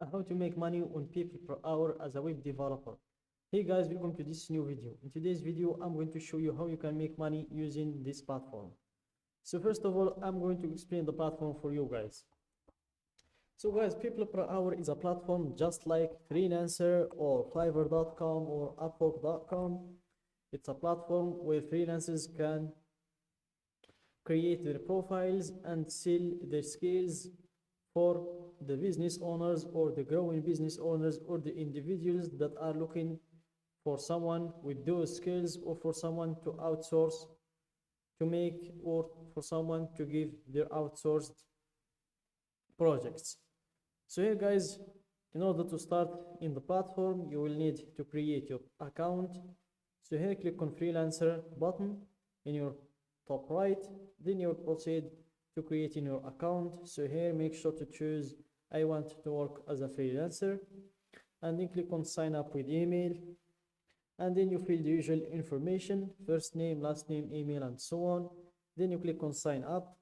and how to make money on people per hour as a web developer. Hey guys, welcome to this new video. In today's video, I'm going to show you how you can make money using this platform. So first of all, I'm going to explain the platform for you guys. So guys, People Per Hour is a platform just like Freelancer or Fiverr.com or Upwork.com. It's a platform where freelancers can create their profiles and sell their skills for the business owners or the growing business owners or the individuals that are looking for someone with those skills, or for someone to outsource to make, or for someone to give their outsourced projects. So here guys, in order to start in the platform, you will need to create your account. So here click on freelancer button in your top right, then you will proceed to creating your account. So here make sure to choose I want to work as a freelancer, and then click on sign up with email, and then you fill the usual information, first name, last name, email, and so on. Then you click on sign up.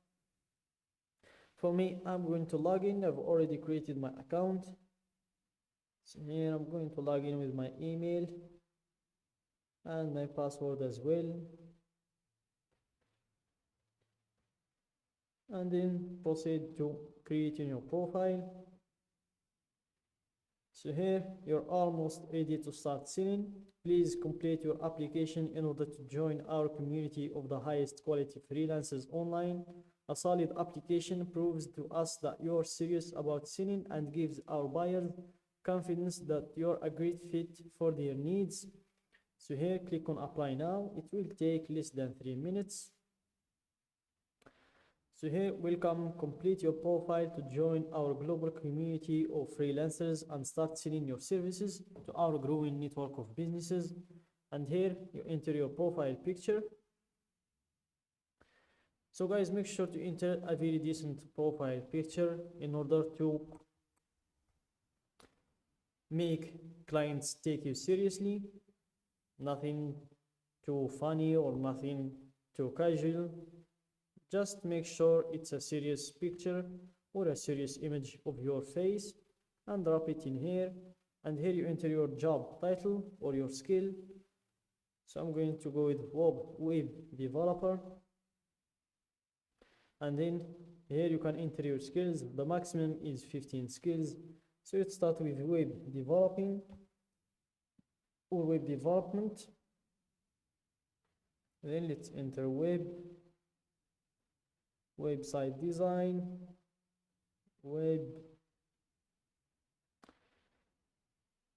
For me, I'm going to log in. I've already created my account. So here I'm going to log in with my email and my password as well, and then proceed to creating your profile. So here you're almost ready to start selling. Please complete your application in order to join our community of the highest quality freelancers online. A solid application proves to us that you're serious about selling and gives our buyers confidence that you're a great fit for their needs. So here click on apply now. It will take less than 3 minutes. So here, welcome, complete your profile to join our global community of freelancers and start selling your services to our growing network of businesses. And here you enter your profile picture. So guys, make sure to enter a very decent profile picture in order to make clients take you seriously. Nothing too funny or nothing too casual. Just make sure it's a serious picture or a serious image of your face, and drop it in here. And here you enter your job title or your skill. So I'm going to go with web developer. And then here you can enter your skills. The maximum is 15 skills. So let's start with web developing or web development. Then let's enter website design, web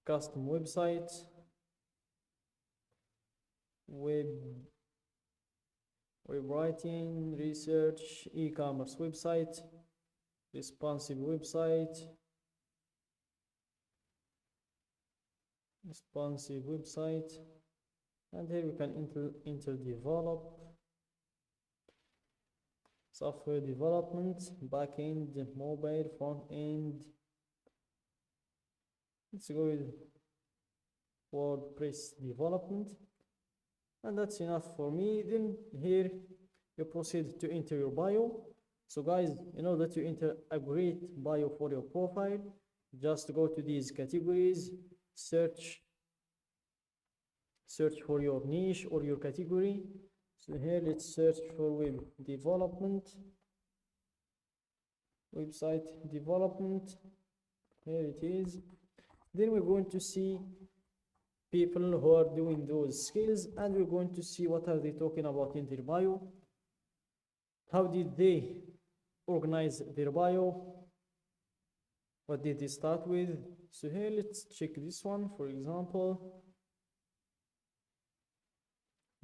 custom website, web writing, research, e-commerce website, responsive website, and here we can enter develop, software development, backend, mobile, front end. Let's go with WordPress development, and that's enough for me. Then here you proceed to enter your bio. So guys, in order to enter a great bio for your profile, just go to these categories, search for your niche or your category. So here let's search for web development, website development. Here it is. Then we're going to see people who are doing those skills, and we're going to see what are they talking about in their bio. How did they organize their bio? What did they start with? So here let's check this one, for example.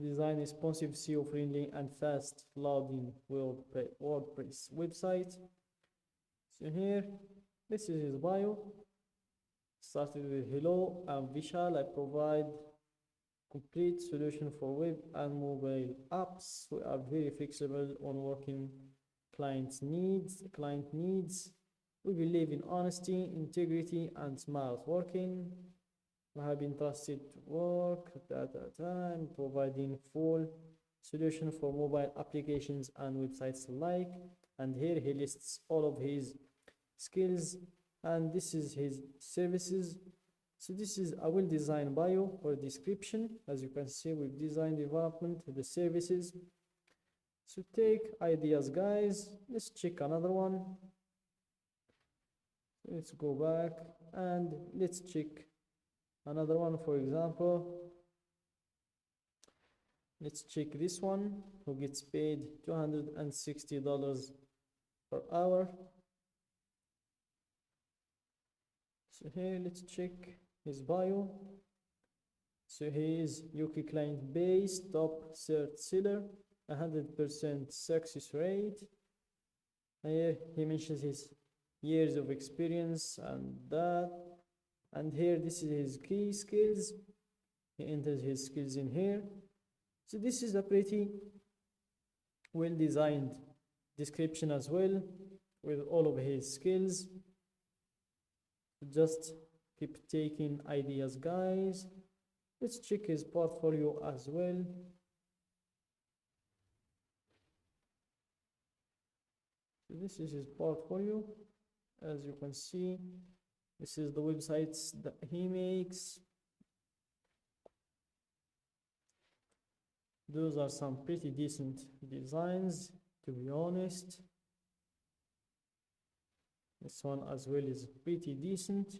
Design responsive, SEO friendly, and fast loading WordPress website. So here, this is his bio. Started with hello, I'm Vishal. I provide complete solution for web and mobile apps. We are very flexible on working client needs. We believe in honesty, integrity, and smart working. I have been trusted to work time providing full solution for mobile applications and websites alike. And here he lists all of his skills and this is his services. So this is a well-designed bio or description. As you can see, we've designed development, the services. So take ideas, guys. Let's check another one. Let's go back and let's check another one. For example, let's check this one, who gets paid $260 per hour. So here, let's check his bio. So he is UK client base, top cert seller, 100% success rate. Here he mentions his years of experience and that. And here, this is his key skills. He enters his skills in here. So this is a pretty well designed description as well, with all of his skills. Just keep taking ideas, guys. Let's check his portfolio as well. So this is his portfolio. As you can see, this is the websites that he makes. Those are some pretty decent designs, to be honest. This one as well is pretty decent.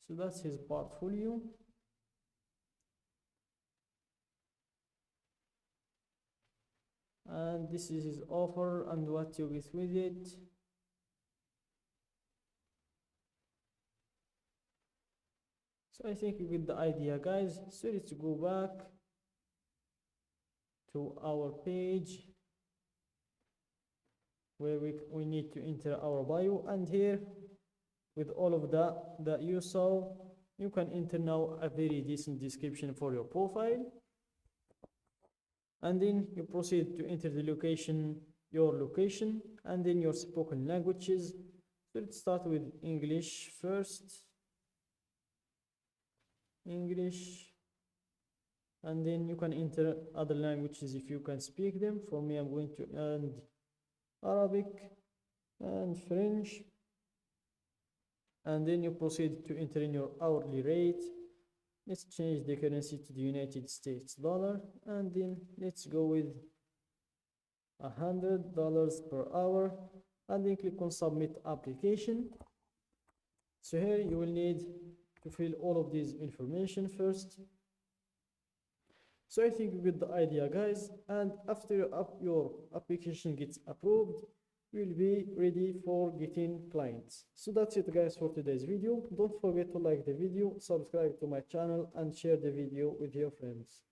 So that's his portfolio. And this is his offer and what you get with it. So I think you get the idea, guys. So let's go back to our page where we need to enter our bio, and here with all of that you saw, you can enter now a very decent description for your profile, and then you proceed to enter the location, your location, and then your spoken languages. So let's start with English first. English, and then you can enter other languages if you can speak them. For me, I'm going to add Arabic and French, and then you proceed to enter in your hourly rate. Let's change the currency to the United States dollar, and then let's go with $100 per hour, and then click on submit application. So here you will need to fill all of these information first. So I think you get the idea, guys, and after your application gets approved, you'll be ready for getting clients. So that's it, guys, for today's video. Don't forget to like the video, subscribe to my channel, and share the video with your friends.